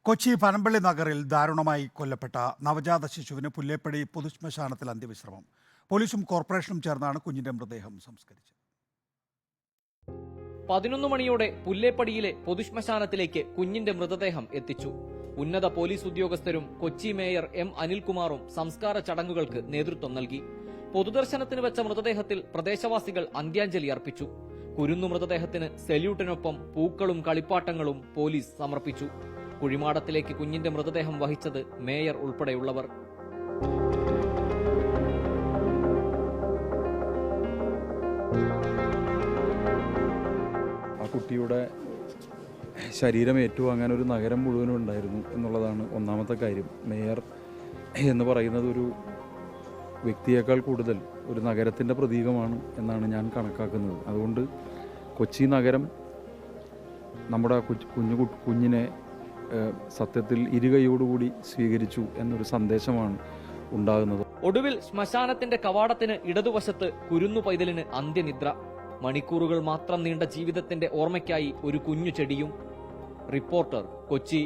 കൊച്ചി പനമ്പള്ളി നഗറിൽ ദാരുണമായി കൊല്ലപ്പെട്ട നവജാത ശിശുവിന് പുല്ലേപ്പടി പൊതുശ്മശാനത്തിൽ അന്ത്യവിശ്രമം. പോലീസും കോർപ്പറേഷനും ചേർന്നാണ് കുഞ്ഞിന്റെ മൃതദേഹം സംസ്കരിച്ചത്. 11 മണിയോടെ പുല്ലേപ്പടിയിലെ പൊതുശ്മശാനത്തിലേക്ക് കുഞ്ഞിന്റെ മൃതദേഹം എത്തിച്ചു. ഉന്നത പോലീസ് ഉദ്യോഗസ്ഥരും കൊച്ചി മേയർ എം അനിൽകുമാറും സംസ്കാര ചടങ്ങുകൾക്ക് നേതൃത്വം നൽകി. പൊതുദർശനത്തിന് വെച്ച മൃതദേഹത്തിൽ പ്രദേശവാസികൾ അന്ത്യാഞ്ജലി അർപ്പിച്ചു. കുരുന്നു മൃതദേഹത്തിന് സല്യൂട്ടിനൊപ്പം പൂക്കളും കളിപ്പാട്ടങ്ങളും പോലീസ് സമർപ്പിച്ചു. കുഴിമാടത്തിലേക്ക് കുഞ്ഞിന്റെ മൃതദേഹം വഹിച്ചത് മേയർ ഉൾപ്പെടെയുള്ളവർ. ആ കുട്ടിയുടെ ശരീരം ഏറ്റുവാങ്ങാൻ ഒരു നഗരം മുഴുവനും ഉണ്ടായിരുന്നു എന്നുള്ളതാണ് ഒന്നാമത്തെ കാര്യം. മേയർ എന്ന് പറയുന്നത് ഒരു വ്യക്തിയേക്കാൾ കൂടുതൽ ഒരു നഗരത്തിൻ്റെ പ്രതീകമാണ് എന്നാണ് ഞാൻ കണക്കാക്കുന്നത്. അതുകൊണ്ട് കൊച്ചി നഗരം നമ്മുടെ കുഞ്ഞിനെ സത്യത്തിൽ ഇരുകൈയോടുകൂടി സ്വീകരിച്ചു എന്നൊരു സന്ദേശമാണ് ഉണ്ടാകുന്നത്. ഒടുവിൽ ശ്മശാനത്തിന്റെ കവാടത്തിന് ഇടതുവശത്ത് കുരുന്നു പൈതലിന് അന്ത്യനിദ്ര. മണിക്കൂറുകൾ മാത്രം നീണ്ട ജീവിതത്തിന്റെ ഓർമ്മയ്ക്കായി ഒരു കുഞ്ഞു ചെടിയും. റിപ്പോർട്ടർ, കൊച്ചി.